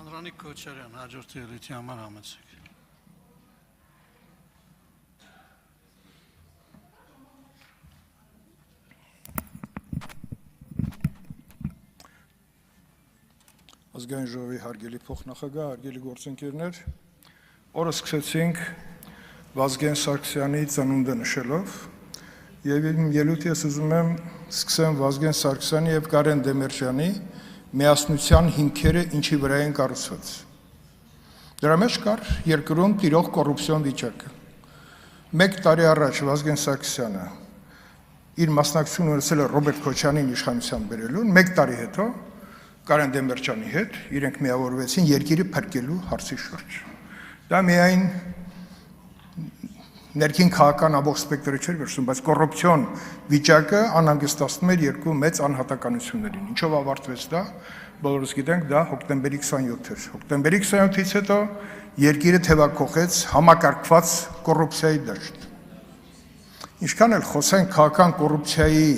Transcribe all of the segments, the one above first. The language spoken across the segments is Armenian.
Անդրանիկ Քոչարյան, հաջորդ ելույթի համար համեցեք։ Ազգային ժողովի հարգելի փոխնախագահ, հարգելի գործընկերներ, օրը սկսեցինք Վազգեն Սարգսյանի ծնունդը նշելով եւ իմ ելույթը ես ուզում եմ սկսեմ Վազգեն Սարգսյանի եւ Կարեն Դեմիրճյանի միասնության հիմքերը ինչի վրա են կառուցված։ Դրա մեջ կար երկրում տիրող կոռուպցիոն վիճակը։ 1 տարի առաջ Վազգեն Սարգսյանը իր մասնակցությունը ունեցել է Ռոբերտ Քոչարյանին իշխանության բերելուն, 1 տարի հետո Կարեն Դեմիրճյանի հետ իրենք միավորվեցին երկիրը փրկելու հարցի շուրջ։ Դա միայն ներքին քաղաքական ամբողջ սպեկտրը չէր վերցնում, բայց կոռուպցիոն վիճակը անհանգստացնում էր երկու մեծ անհատականություններին։ Ինչով ավարտվեց դա, բոլորս գիտենք, դա հոկտեմբերի 27 էր։ Հոկտեմբերի 27-ից հետո երկիրը թևակողեց համակարգված կոռուպցիայի դաշտ։ Ինչքան էլ խոսենք քաղաքական կոռուպցիայի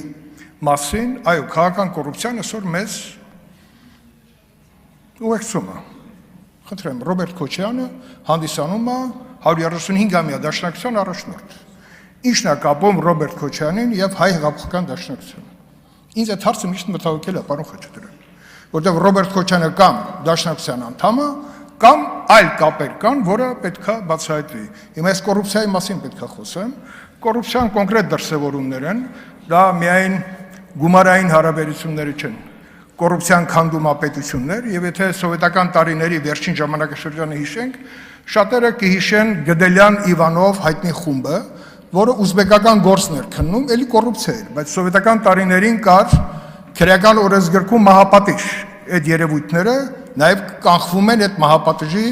մասին, այո, քաղաքական կոռուպցիան այսօր մեզ ուղեկցում է։ Խնդրեմ, Ռոբերտ Քոչարյանը հանդիսանում է 135-ամյա դաշնակցության առաջնորդ։ Ինչն է կապում Ռոբերտ Քոչարյանին եւ հայ հեղափոխական դաշնակցությունը։ Ինձ այդ հարցը միշտ մտահոգել է, պարոն Խաչատրյան, որտեղ Ռոբերտ Քոչարյանը կամ դաշնակցության անդամ է, կամ այլ կապեր կան, որը պետքա բացահայտվի։ Հիմա այս կոռուպցիայի մասին պետքա խոսեմ։ Կոռուպցիան կոնկրետ դրսևորումներ են, դա միայն գումարային հարաբերությունները չեն։ Կոռուպցիան քանդում ապետություններ եւ եթե սովետական տարիների վերջին ժամանակաշրջանը հիշենք, շատերը կհիշեն Գդելյան Իվանով հայտնի խումբը, որը ուզբեկական գործն էր քննում, էլի կոռուպցիա էր, բայց սովետական տարիներին կար քրեական օրենսգրքում մահապատիժ, այդ երևույթները նաեւ կանխվում են այդ մահապատիժի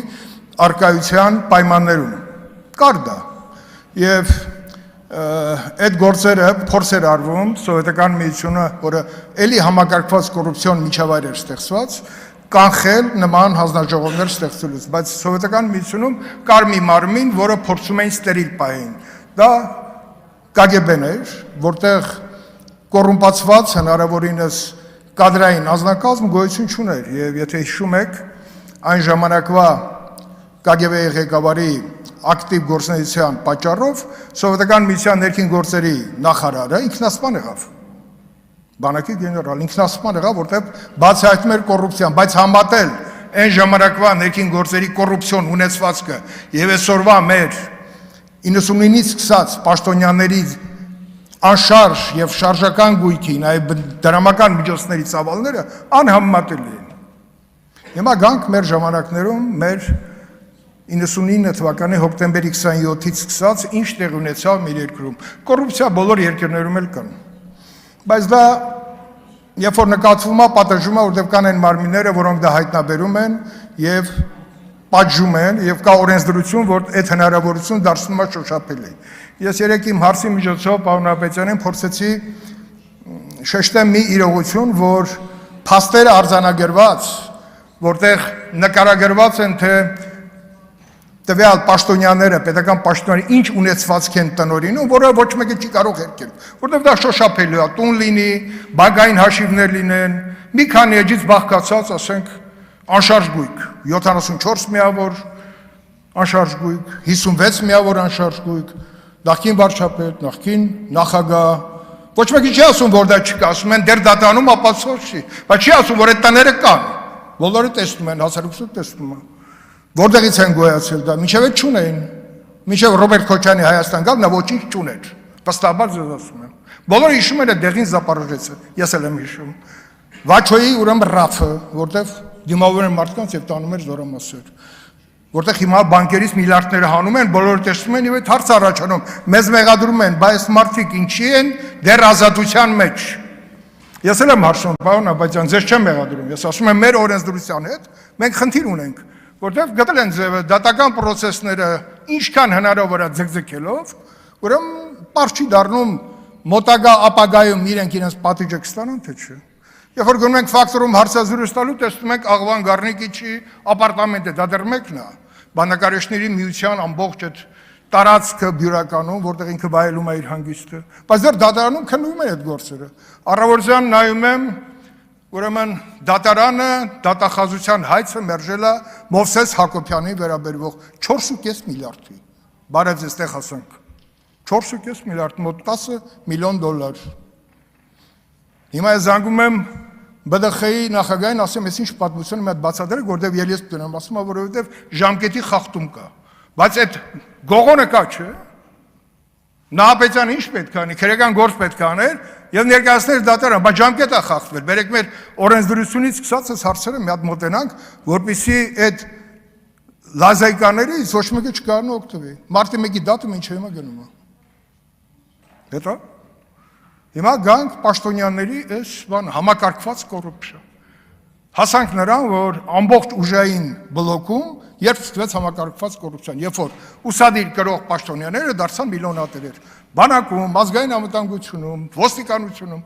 արկայության պայմաններում։ Կար դա եւ այդ գործերը փորձ էր արվում սովետական միությունը, որը էլի համակարգված կոռուպցիոն միջավայր էր ստեղծված, կանխել նման հանձնաժողովներ ստեղծելուց, բայց սովետական միությունում կար մի մարմին, որը փորձում էին ստերիլ պահել։ Դա KGB-ն էր, որտեղ կոռումպացված հնարավորինս կադրային անձնակազմ գոյություն չուներ եւ եթե հիշում եք այն ժամանակվա KGB-ի ղեկավարի ակտիվ գործունեության պատճառով սովետական միության ներքին գործերի նախարարը ինքնասպան եղավ։ Բանակի գեներալ ինքնասպան եղավ, որտեղ բացահայտում էր կոռուպցիան, բայց համատել այն ժամանակվա ներքին գործերի կոռուպցիոն ունեցվածքը եւ այսօրվա մեր 99-ից սկսած պաշտոնյաների անշարժ եւ շարժական գույքի, նաեւ դրամական միջոցների ծավալները անհամեմատելի են։ Հիմա գանք մեր ժամանակներում մեր 99 թվականի հոկտեմբերի 27-ից սկսած ինչ տեղ ունեցավ մեր երկրում։ Կոռուպցիա բոլոր երկրներում էլ կան։ Բայց դա երբ որ նկատվում է, պատժում է, որտեղ կան այն մարմինները, որոնք դա հայտնաբերում են եւ պատժում են եւ կա օրենսդրություն, որ այդ հնարավորությունը դարձնում է շոշափելի։ Ես երեք իմ հարցի միջոցով պարոն Ապետյանին փորձեցի շեշտեմ մի իրողություն, որ փաստերը արձանագրված, որտեղ նկարագրված են թե տվյալ պաշտոնյաները, պետական պաշտոնյաները ինչ ունեցվածք են տնօրինում, որը ոչ մեկը չի կարող հերքել, որտեղ դա շոշափելի է, տուն լինի, բանկային հաշիվներ լինեն, մի քանի էջից բաղկացած, ասենք, անշարժ գույք, 74 միավոր անշարժ գույք, 56 միավոր անշարժ գույք, նախկին վարչապետ, նախկին նախագահ, ոչ մեկը չի ասում, որ դա չկա, ասում են դեռ դատանում ապացույց չի, բայց չի ասում, որ այդ տները կան, բոլորը տեսնում են, հասարակությունը տեսնում է։ Որտեղից են գոյացել դա, մինչև այդ չունեին, մինչև Ռոբերտ Քոչարյանի Հայաստան գալ, նա ոչինչ չուներ, վստահաբար ձեզ ասում եմ։ Բոլորը հիշում են այդ դեղին Զապարոժեցը, ես էլ եմ հիշում։ Վաչոյի ուրեմն ռաֆը, որտեղ դիմավոր են մարդկանց եւ տանում էր զորամասեր, որտեղ հիմա բանկերից միլիարդները հանում են, բոլորը տեսնում են եւ այդ հարց առաջանում, մեզ մեղադրում են, բայց մարդիկ ինչի են դեռ ազատության մեջ։ Ես էլ եմ հարցնում, պարոն Ապետյան, ձեզ չեմ մեղադրում, ես ասում եմ մեր օրենսդրության հետ մենք խնդիր ունենք, որտեղ գտել են ձևը դատական process-ները ինչքան հնարավոր է ձգձգելով, ուրեմն պարզ չի դառնում մոտակա ապագայում իրենց պատիժը կստանան թե չէ։ Երբ որ գնում ենք ֆակտորում հարցազրույց տալու, տեսնում ենք Աղվան Գառնիկիչի ապարտամենտը, դա դեռ մեկն է, բանակաների միության ամբողջ այդ տարածքը բյուրականում, որտեղ ինքը վայելում է իր հանգիստը, բայց դեռ դատարանում քննվում են այդ գործերը։ Առավոտյան նայում եմ Ուրեմն դատարանը դատախազության հայցը մերժել է Մովսես Հակոբյանի վերաբերվող 4.5 միլիարդի։ Բարև ձեզ տեղ հասանք։ 4.5 միլիարդ, մոտ 10 միլիոն դոլար։ Հիմա ես զանգում եմ ԲԴԽ-ի նախագահին, ասեմ, ես ինչ պատմություն եմ այդ բացատրել, որտեղ ես դնեմ, ասում եմ, որովհետև ժամկետի խախտում կա։ Բայց այդ գողոնը կա, չէ՞։ Նահապետյանը ինչ պետք է անի, քրեական գործ պետք է աներ եւ ներկայացներ դատարան, բայց ժամկետը խախտվել։ Բերեք մեր օրենսդրությունից սկսած այս հարցերը մի հատ մոտենանք, որպեսզի այդ լազայկաներից ոչ մեկը չկարողանա օգտվել։ Մարտի 1-ի դատումը ինչ է հիմա գնում է։ Հետո հիմա գանք պաշտոնյաների այս բան համակարգված կոռուպցիա։ Հասանք նրան, որ ամբողջ ուժային բլոկում երբ սկսվեց համակարգված կոռուպցիան, երբ որ ուսադիր կրող պաշտոնյաները դարձան միլիոնատերեր, բանակում, ազգային անվտանգությունում, ոստիկանությունում,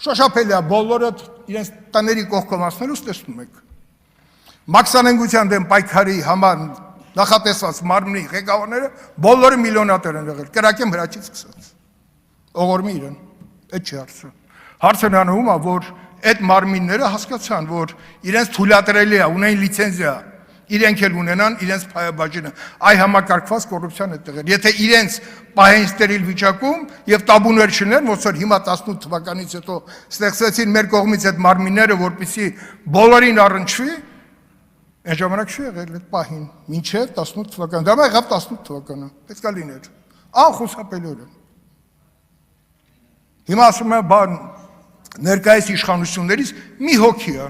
շոշափելի է, բոլորը իրենց տների կողքոմացնելուց տեսնում եք։ Մաքսանենգության դեմ պայքարի համար նախատեսված մարմնի ղեկավարները բոլորը միլիոնատեր են եղել, կրակեմ հրաչից սկսած։ Օղորմի իրեն, այդ չի հարցը։ Հարցը նրանում է, որ այդ մարմինները հասկացան, որ իրենց թույլատրելի է, ունեն լիցենզիա, իրենք էլ ունենան իրենց փայաբաժինը, այ համակարգված կոռուպցիան է տեղել։ Եթե իրենց պահեն ստերիլ վիճակում եւ տաբուներ չունեն, ոնց որ հիմա 18 թվականից հետո ստեղծեցին մեր կողմից այդ մարմինները, որպեսզի բոլորին առնչվի, այն ժամանակ չի եղել այդ պահին, մինչև 18 թվական, դա եղավ 18 թվականը, պետք է լիներ, անխուսափելիորեն։ Հիմա ասում եմ, բան ներկայիս իշխանություններից մի հոգի է,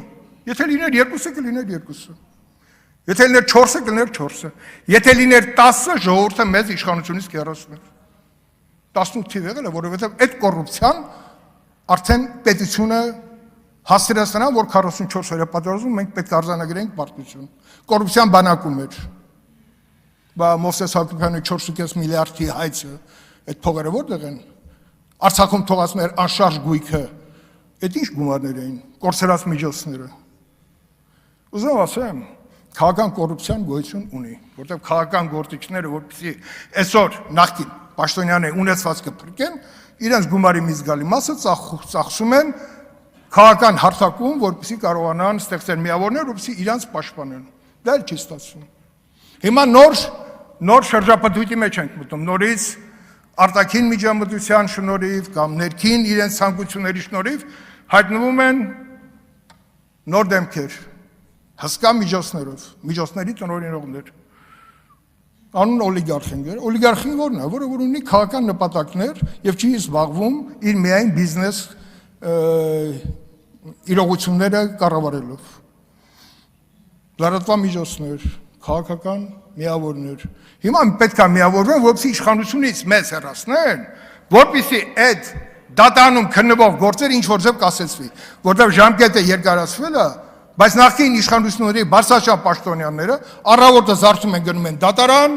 եթե լիներ երկուսը կլիներ երկուսը, եթե լիներ 4-ը կլիներ 4-ը, եթե լիներ 10-ը ժողովուրդը մեծ իշխանությունից կհեռացներ։ 18 թիվ եղել է, որովհետև այդ կոռուպցիան արդեն պետությունը հասցրեցնա, որ 44 օրը պատերազմում մենք պետք է արձանագրենք պարտություն։ Կոռուպցիան բանակում էր։ Բա Մովսես Հակոբյանի 4.5 միլիարդի հայցը, այդ փողերը որտեղ են։ Արցախում թողած մեր անշարժ գույքը, այդ ինչ գումարներ էին, կորցրած միջոցները։ Ուզում ասեմ, քաղաքական կոռուպցիան գոյություն ունի, որտեղ քաղաքական գործիչները, որպեսզի այսօր նախկին պաշտոնյաները ունեցվածքը փրկեն, իրենց գումարի մի զգալի մասը ծախսում են քաղաքական հարթակում, որպեսզի կարողանան ստեղծել միավորներ, որպեսզի իրենց պաշտպանեն։ Դա էլ չի ստացվում։ Հիմա նոր շրջապատույտի մեջ ենք մտնում, նորից արտաքին միջամտության շնորհիվ կամ ներքին իրենց ցանկությունների շնորհիվ հայտնվում են նոր դեմքեր, հսկա միջոցներով, միջոցների տնօրինողներ, անուն օլիգարխներ, օլիգարխին որն է, որը որ ունի քաղաքական նպատակներ եւ չի զբաղվում իր միայն բիզնես իրողությունները կառավարելով։ Լրատվական միջոցներ, քաղաքական միավորներ։ Հիմա պետք է միավորվեն, որպեսզի իշխանությունից մեզ հեռացնեն, որպեսզի այդ դատանում քննվող գործերը ինչ որ ձև կասեցվի, որտեղ ժամկետը երկարացվել է, բայց նախկին իշխանությունների բարձրաչափ պաշտոնյաները առավոտը զարթում են գնում են դատարան,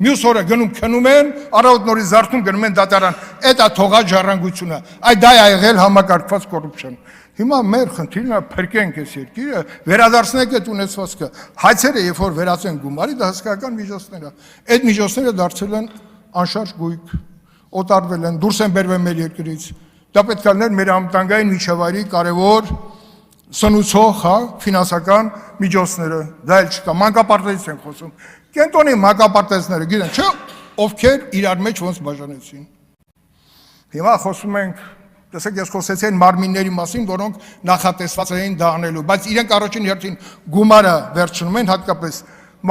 մյուս օրը գնում քնում են, առավոտ նորից զարթում գնում են դատարան։ Այդ է թողած ժառանգությունը։ Այ դա է եղել համակարգված կոռուպցիան։ Հիմա մեր խնդիրն է փրկենք այս երկիրը, վերադարձնենք այդ ունեցվածքը։ Հայցերը երբ որ վերածեն գումարի, դա հսկայական միջոցներ է։ Այդ միջոցները դարձել են անշարժ գույք, օտարվել են, դուրս են բերվել մեր երկրից։ Դա պետք է լիներ մեր անվտանգային միջավայրի կարևոր սնուցող, ֆինանսական միջոցները։ Դա էլ չկա, մանկապարտեզից են խոսում։ Կենտոնի մանկապարտեզները գիտեն, չէ՞, ովքեր իրար մեջ ոնց բաժանեցին։ Հիմա խոսում ենք, տեսեք, ես խոսեցի այն մարմինների մասին, որոնք նախատեսված էին դա անելու, բայց իրենք առաջին հերթին գումարը վերցնում են, հատկապես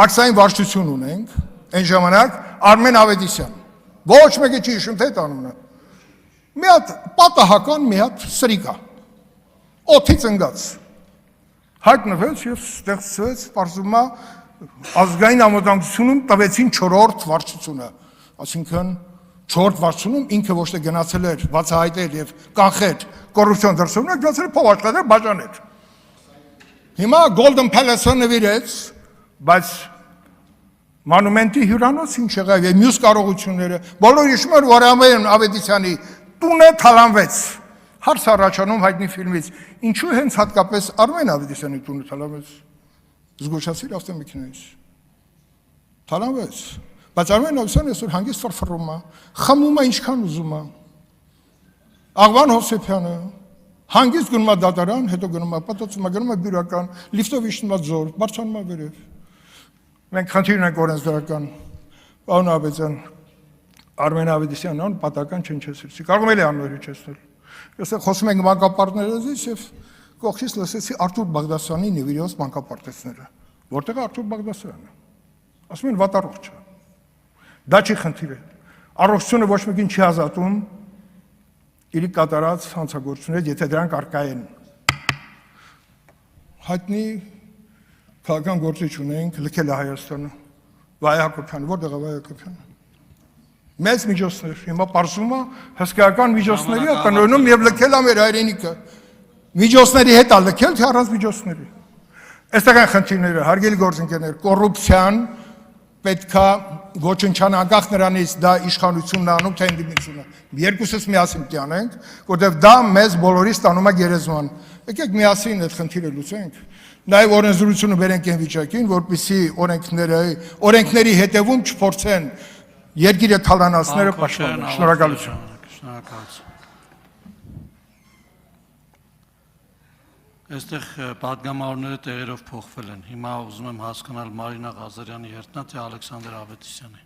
մաքսային վարչություն ունենք, այն ժամանակ Արմեն Ավետիսյան, ոչ մեկը չի հիշում թե այդ անունը, մի հատ պատահական մի հատ սրիկա, օդից ընկած, հայտնվեց և ստեղծվեց, պարզվում է, ազգային անվտանգությունում տվեցին 4-րդ վարչությունը, այսինքն 4-րդ վարչությունում ինքը ոչ թե գնացել էր բացահայտել եւ կանխել կոռուպցիոն դրսևորումներ, գնացել էր փող աշխատել, բաժանել։ Հիմա Golden Palace-ը նվիրեց, բայց Մոնումենտի հյուրանոց ինչ եղավ եւ մյուս կարողությունները, բոլորը հիշում են, որ Արմեն Ավետիսյանի տունը թալանվեց։ Հարց առաջանում հայտնի ֆիլմից, ինչու հենց հատկապես Արմեն Ավետիսյանի տունը թալանվեց։ Զգուշացիր ավտոմեքենայից։ Թալանվեց։ Բայց Արմեն Ավետիսյանը այսօր հանգիստ ֆրֆռում է, խմում է ինչքան ուզում է։ Աղվան Հովսեփյանը Հանգիստ գնում է դատարան, հետո գնում է պատոցում, գնում է բյուրական, լիֆտով իջնում է ձոր, բարձրանում է վերև։ Մենք խնդիր ունենք օրենսդրական, պարոն Ավետիսյան, Արմեն Ավետիսյանն պատական չնչեցրեցի, կարող եմ անունը հիշեցնել։ Ես խոսում ենք մանկապարտեզից եւ կողքից լսեցի Արթուր Բաղդասարյանի նվիրված մանկապարտեզները, որտեղ է Արթուր Բաղդասարյանը։ Ասում են վատառողջ է։ Դա չի խնդիրը։ Առողջությունը ոչ մեկին չի ազատում իր կատարած հանցագործությունները, եթե դրանք առկա են։ Հայտնի քաղաքական գործիչ ունենք, լքել է Հայաստանը, Վայ Հակոբյանը, որտեղ է Վայ Հակոբյանը։ Մեծ միջոցներ, հիմա պարզվում է հսկայական միջոցների է տնօրինում եւ լքել է մեր հայրենիքը։ Միջոցների հետ է լքել, թե առանց միջոցների։ Այստեղ են խնդիրները, հարգելի գործընկերներ, կոռուպցիան պետքա ոչնչան անկախ նրանից դա իշխանությունն է անում, թե ընդդիմությունը։ Երկուսս միասին պետք է անենք, որտեղ դա մեզ բոլորիս տանում է գերեզման։ Եկեք միասին այդ խնդիրը լուծենք։ Նաև օրենսդրությունը բերենք այն վիճակին, որպեսզի օրենքների հետևում չփորձեն երկիրը թալանացները պաշտպանել։ Շնորհակալություն։ Շնորհակալություն։ Այստեղ պատգամավորները տեղերով փոխվել են։ Հիմա ուզում եմ հասկանալ Մարինա Ղազարյանի երդնա թե Ալեքսանդր Ավետիսյանի։